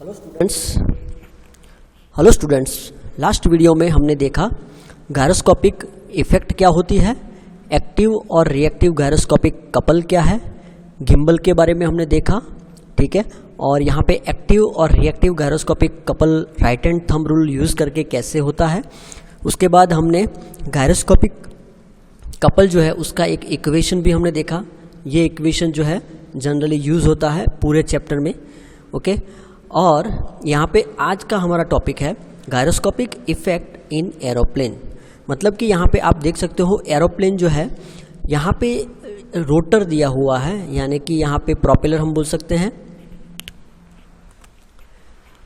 Hello students, last video में हमने देखा गायरोस्कोपिक इफेक्ट क्या होती है, एक्टिव और रिएक्टिव गायरोस्कोपिक कपल क्या है, गिम्बल के बारे में हमने देखा। ठीक है, और यहाँ पे एक्टिव और reactive gyroscopic couple right hand thumb rule use करके कैसे होता है। उसके बाद हमने गायरोस्कोपिक कपल जो है उसका एक इक्वेशन भी हमने देखा। ये इक्वेशन जो है जनरली यूज़ होता है पूरे चैप्टर में। ओके, और यहाँ पे आज का हमारा टॉपिक है गायरोस्कोपिक इफेक्ट इन एरोप्लेन। मतलब कि यहाँ पे आप देख सकते हो एरोप्लेन जो है यहाँ पे रोटर दिया हुआ है, यानी कि यहाँ पे प्रोपेलर हम बोल सकते हैं।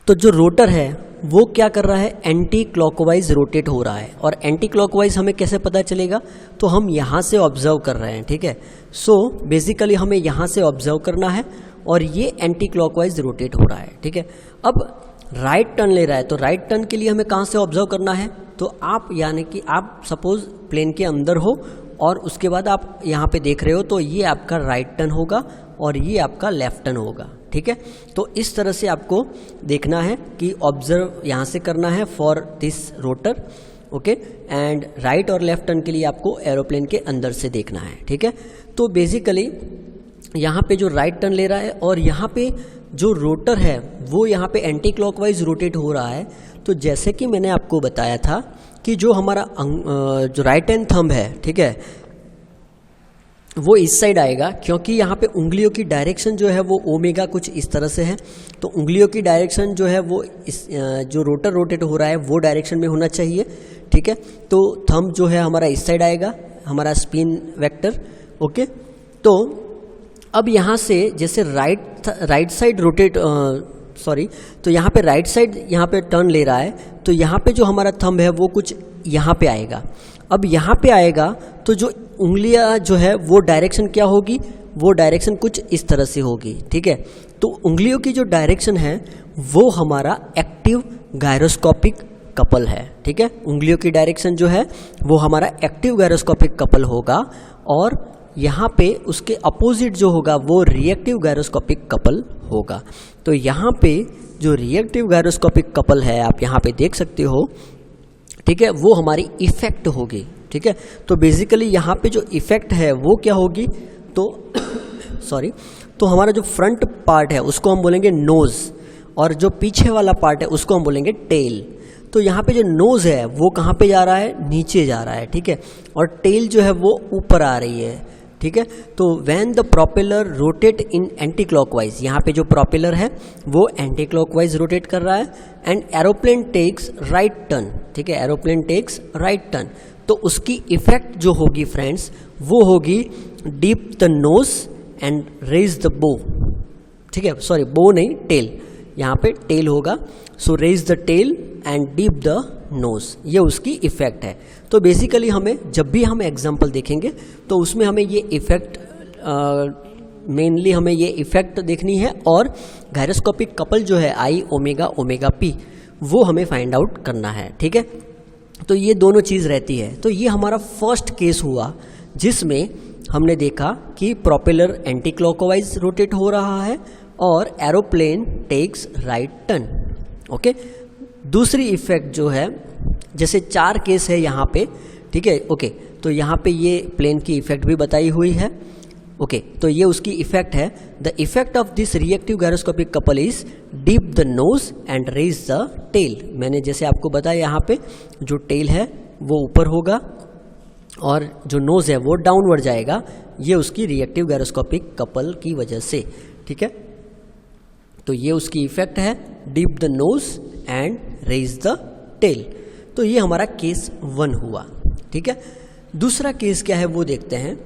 तो जो रोटर है वो क्या कर रहा है, एंटी क्लॉकवाइज रोटेट हो रहा है। और एंटी क्लॉकवाइज हमें कैसे पता चलेगा, तो हम यहाँ से ऑब्जर्व कर रहे हैं। ठीक है, सो बेसिकली हमें यहाँ से ऑब्जर्व करना है और ये एंटी क्लॉकवाइज रोटेट हो रहा है। ठीक है, अब राइट टर्न ले रहा है, तो राइट टर्न के लिए हमें कहाँ से ऑब्जर्व करना है, तो आप यानी कि आप सपोज प्लेन के अंदर हो और उसके बाद आप यहाँ पे देख रहे हो, तो ये आपका राइट टर्न होगा और ये आपका लेफ्ट टर्न होगा। ठीक है, तो इस तरह से आपको देखना है कि ऑब्जर्व यहाँ से करना है for this rotor. Okay, and right और लेफ्ट टर्न के लिए आपको एरोप्लेन के अंदर से देखना है। ठीक है, तो बेसिकली यहाँ पे जो राइट टर्न ले रहा है और यहाँ पे जो रोटर है वो यहाँ पे एंटी क्लॉकवाइज रोटेट हो रहा है। तो जैसे कि मैंने आपको बताया था कि जो हमारा जो राइट हैंड थंब है, ठीक है, वो इस साइड आएगा, क्योंकि यहाँ पे उंगलियों की डायरेक्शन जो है वो ओमेगा कुछ इस तरह से है। तो उंगलियों की डायरेक्शन जो है वो इस जो रोटर रोटेट हो रहा है वो डायरेक्शन में होना चाहिए। ठीक है, तो थंब जो है हमारा इस साइड आएगा, हमारा स्पिन वेक्टर। ओके, तो अब यहाँ से जैसे राइट साइड रोटेट तो यहाँ पे राइट साइड यहाँ पे टर्न ले रहा है, तो यहाँ पे जो हमारा थंब है वो कुछ यहाँ पे आएगा। अब यहाँ पे आएगा तो जो उंगलियाँ जो है वो डायरेक्शन क्या होगी, वो डायरेक्शन कुछ इस तरह से होगी। ठीक है, तो उंगलियों की जो डायरेक्शन है वो हमारा एक्टिव गायरोस्कोपिक कपल है। ठीक है, उंगलियों की डायरेक्शन जो है वो हमारा एक्टिव गायरोस्कोपिक कपल होगा, और यहाँ पे उसके अपोजिट जो होगा वो रिएक्टिव गायरोस्कोपिक कपल होगा। तो यहाँ पे जो रिएक्टिव गायरोस्कोपिक कपल है आप यहाँ पे देख सकते हो, ठीक है, वो हमारी इफेक्ट होगी। ठीक है, तो बेसिकली यहाँ पे जो इफेक्ट है वो क्या होगी, तो तो हमारा जो फ्रंट पार्ट है उसको हम बोलेंगे नोज़, और जो पीछे वाला पार्ट है उसको हम बोलेंगे टेल। तो यहाँ पे जो नोज़ है वो कहाँ पे जा रहा है, नीचे जा रहा है। ठीक है, और टेल जो है वो ऊपर आ रही है। ठीक है, तो when the propeller rotate in anti clockwise, यहाँ पे जो प्रोपेलर है वो एंटी क्लॉकवाइज रोटेट कर रहा है, and aeroplane takes right turn. ठीक है, एरोप्लेन टेक्स राइट टर्न, तो उसकी इफेक्ट जो होगी फ्रेंड्स वो होगी dip the nose and raise the bow. ठीक है, सॉरी बो नहीं, टेल, यहाँ पे टेल होगा। So raise the tail and dip the nose, ये उसकी इफेक्ट है। तो बेसिकली हमें जब भी हम एग्जाम्पल देखेंगे तो उसमें हमें ये इफेक्ट मेनली हमें ये इफेक्ट देखनी है, और गायरोस्कोपिक कपल जो है आई ओमेगा ओमेगा पी वो हमें फाइंड आउट करना है। ठीक है, तो ये दोनों चीज़ रहती है। तो ये हमारा फर्स्ट केस हुआ जिसमें हमने देखा कि प्रोपेलर एंटी क्लॉकवाइज रोटेट हो रहा है और aeroplane takes right turn. Okay, दूसरी इफेक्ट जो है, जैसे 4 केस है यहाँ पे। ठीक है, ओके, तो यहाँ पे ये प्लेन की इफेक्ट भी बताई हुई है। ओके, तो ये उसकी इफेक्ट है। The effect of this reactive gyroscopic couple is dip the nose and raise the tail. मैंने जैसे आपको बताया यहाँ पे जो टेल है वो ऊपर होगा और जो नोज है वो डाउनवर्ड जाएगा, ये उसकी रिएक्टिव गायरोस्कोपिक कपल की वजह से। ठीक है, तो ये उसकी इफेक्ट है, dip the nose and raise the tail. तो ये हमारा केस 1 हुआ। ठीक है, दूसरा केस क्या है वो देखते हैं।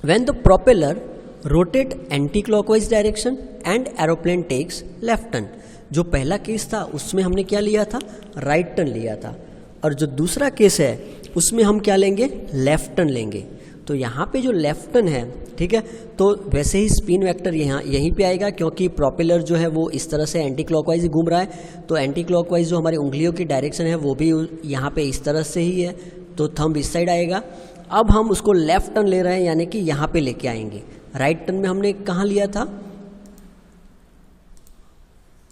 When the propeller rotate anti clockwise direction and aeroplane takes left turn. जो पहला केस था उसमें हमने क्या लिया था, राइट टर्न लिया था, और जो दूसरा केस है उसमें हम क्या लेंगे, लेफ्ट टर्न लेंगे। तो यहाँ पे जो लेफ्ट टर्न है, ठीक है, तो वैसे ही स्पिन वेक्टर यहाँ यहीं पे आएगा, क्योंकि प्रोपेलर जो है वो इस तरह से एंटी क्लॉकवाइज ही घूम रहा है। तो एंटी क्लॉकवाइज जो हमारी उंगलियों की डायरेक्शन है वो भी यहाँ पे इस तरह से ही है, तो थंब इस साइड आएगा। अब हम उसको लेफ्ट टर्न ले रहे हैं, यानी कि यहाँ पे लेके आएंगे। राइट टर्न में हमने कहाँ लिया था,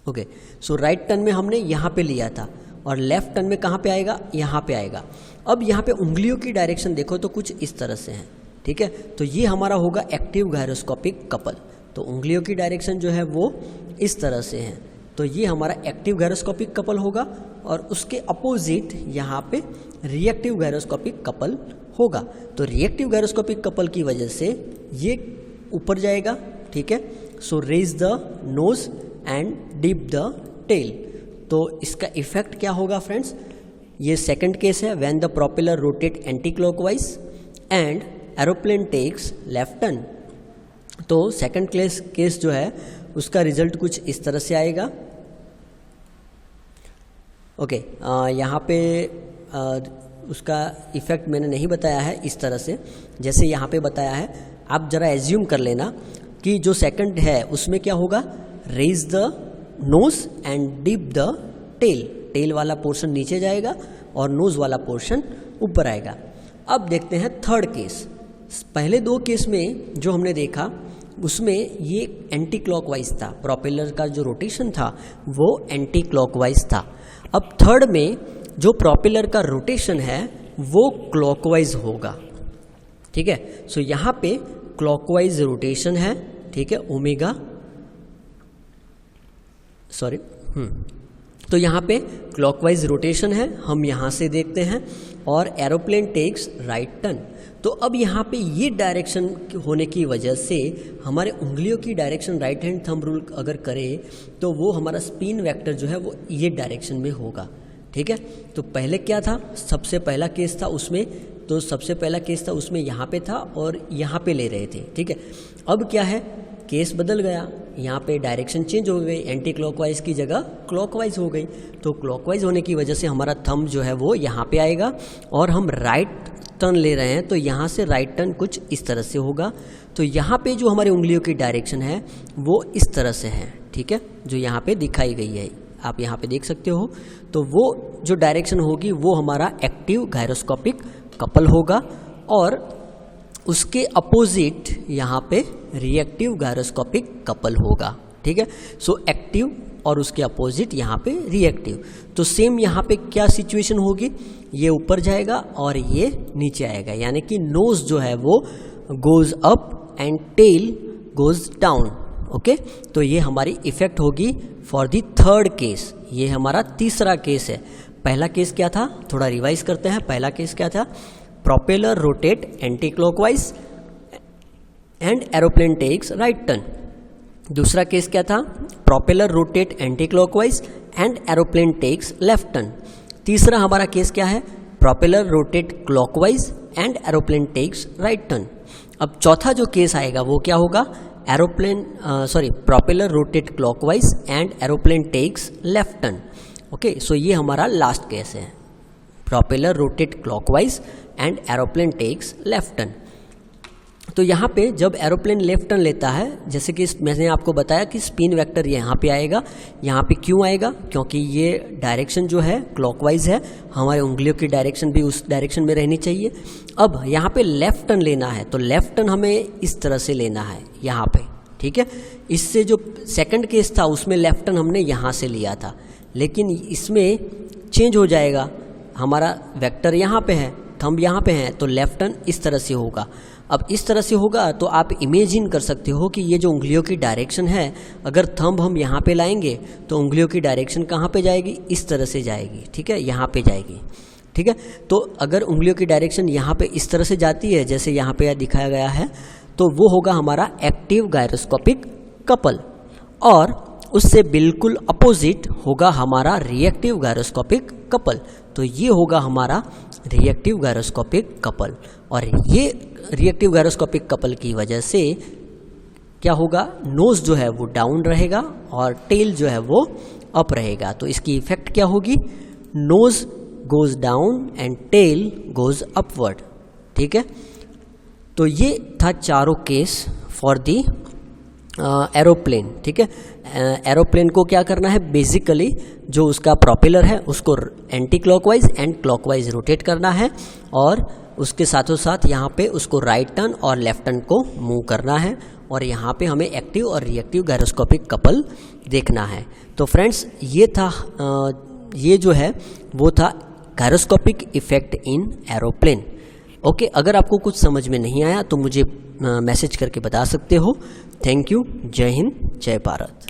ओके, सो राइट टर्न में हमने यहाँ पे लिया था और लेफ्ट टर्न में कहाँ पे आएगा, यहाँ पे आएगा। अब यहाँ पे उंगलियों की डायरेक्शन देखो तो कुछ इस तरह से है, ठीक है। तो ये हमारा होगा एक्टिव गायरोस्कोपिक कपल। तो उंगलियों की डायरेक्शन जो है वो इस तरह से है, तो ये हमारा एक्टिव गायरोस्कोपिक कपल होगा और उसके अपोजिट यहाँ पे रिएक्टिव गायरोस्कोपिक कपल होगा। तो रिएक्टिव गायरोस्कोपिक कपल की वजह से ये ऊपर जाएगा, ठीक है। So raise the nose and dip the tail. तो इसका इफेक्ट क्या होगा फ्रेंड्स, ये सेकंड केस है, when the propeller rotate anti clockwise and aeroplane takes left turn. तो सेकंड केस जो है उसका रिजल्ट कुछ इस तरह से आएगा। ओके, यहाँ पे उसका इफेक्ट मैंने नहीं बताया है इस तरह से जैसे यहाँ पे बताया है। आप जरा एज्यूम कर लेना कि जो सेकंड है उसमें क्या होगा, raise the nose and dip the tail. Tail वाला पोर्शन नीचे जाएगा और नोज वाला पोर्शन ऊपर आएगा। अब देखते हैं थर्ड केस। पहले दो केस में जो हमने देखा उसमें ये एंटी क्लॉकवाइज था, प्रोपेलर का जो रोटेशन था वो एंटी क्लॉकवाइज था। अब थर्ड में जो प्रोपेलर का रोटेशन है वो क्लॉकवाइज होगा, ठीक है। सो यहाँ पे क्लॉकवाइज रोटेशन है, ठीक है, ओमेगा सॉरी तो यहाँ पे क्लॉकवाइज रोटेशन है, हम यहाँ से देखते हैं, और एरोप्लेन टेक्स राइट टर्न। तो अब यहाँ पे ये डायरेक्शन होने की वजह से हमारे उंगलियों की direction right hand thumb rule अगर करें तो वो हमारा स्पिन वेक्टर जो है वो ये डायरेक्शन में होगा, ठीक है। तो पहले क्या था, सबसे पहला केस था उसमें, तो सबसे पहला केस था उसमें यहाँ पे था और यहाँ पे ले रहे थे, ठीक है। अब क्या है, केस बदल गया, यहाँ पे डायरेक्शन चेंज हो गई, एंटी क्लॉकवाइज की जगह क्लॉकवाइज हो गई। तो क्लॉकवाइज होने की वजह से हमारा थंब जो है वो यहाँ पे आएगा और हम राइट टर्न ले रहे हैं, तो यहाँ से राइट टर्न कुछ इस तरह से होगा। तो यहाँ पे जो हमारे उंगलियों की डायरेक्शन है वो इस तरह से है, ठीक है, जो यहाँ पे दिखाई गई है, आप यहाँ पे देख सकते हो। तो वो जो डायरेक्शन होगी वो हमारा एक्टिव गायरोस्कोपिक कपल होगा और उसके अपोजिट यहाँ पे रिएक्टिव गायरोस्कोपिक कपल होगा, ठीक है। सो एक्टिव और उसके अपोजिट यहाँ पे रिएक्टिव। तो सेम यहाँ पे क्या सिचुएशन होगी, ये ऊपर जाएगा और ये नीचे आएगा, यानी कि नोज जो है वो goes up and tail goes down, okay. तो ये हमारी इफेक्ट होगी फॉर दी थर्ड केस। ये हमारा तीसरा केस है। पहला केस क्या था, थोड़ा रिवाइज करते हैं। पहला केस क्या था, propeller rotate anti clockwise and aeroplane takes right turn. दूसरा केस क्या था, propeller rotate anti clockwise and aeroplane takes left turn. तीसरा हमारा केस क्या है, propeller rotate clockwise and aeroplane takes right turn. अब चौथा जो केस आएगा वो क्या होगा, propeller rotate clockwise and aeroplane takes left turn, okay. So ये हमारा लास्ट केस है, propeller rotate clockwise and aeroplane takes left turn. तो यहाँ पे जब एरोप्लेन लेफ्ट टर्न लेता है, जैसे कि मैंने आपको बताया कि स्पिन वेक्टर यहाँ पे आएगा। यहाँ पे क्यों आएगा, क्योंकि ये डायरेक्शन जो है क्लॉकवाइज है, हमारे उंगलियों की डायरेक्शन भी उस डायरेक्शन में रहनी चाहिए। अब यहाँ पे लेफ्ट टर्न लेना है, तो लेफ्ट टर्न हमें इस तरह से लेना है यहाँ पे, ठीक है। इससे जो सेकंड केस था उसमें लेफ्ट टर्न हमने यहाँ से लिया था, लेकिन इसमें चेंज हो जाएगा, हमारा वेक्टर यहाँ पे है, थंब यहाँ पे है, तो लेफ्ट टर्न इस तरह से होगा। अब इस तरह से होगा तो आप इमेजिन कर सकते हो कि ये जो उंगलियों की डायरेक्शन है, अगर थंब हम यहाँ पे लाएंगे तो उंगलियों की डायरेक्शन कहाँ पे जाएगी, इस तरह से जाएगी, ठीक है, यहाँ पे जाएगी, ठीक है। तो अगर उंगलियों की डायरेक्शन यहाँ पे इस तरह से जाती है जैसे यहाँ पे दिखाया गया है, तो वो होगा हमारा एक्टिव गायरोस्कोपिक कपल, और उससे बिल्कुल अपोजिट होगा हमारा रिएक्टिव गायरोस्कोपिक कपल। तो ये होगा हमारा रिएक्टिव गायरोस्कोपिक कपल, और ये रिएक्टिव गायरोस्कोपिक कपल की वजह से क्या होगा, नोज जो है वो डाउन रहेगा और टेल जो है वो अप रहेगा। तो इसकी इफेक्ट क्या होगी, nose goes down and tail goes upward, ठीक है। तो ये था चारों केस फॉर दी एरोप्लेन, ठीक है। एरोप्लेन को क्या करना है, बेसिकली जो उसका प्रोपेलर है उसको anti clockwise and clockwise rotate करना है, और उसके साथों साथ यहाँ पे उसको राइट टर्न और लेफ्ट टर्न को मूव करना है, और यहाँ पे हमें एक्टिव और रिएक्टिव गायरोस्कोपिक कपल देखना है। तो फ्रेंड्स ये जो है वो था gyroscopic effect in aeroplane. Okay, अगर आपको कुछ समझ में नहीं आया तो मुझे मैसेज करके बता सकते हो। Thank you. जय हिंद, जय भारत।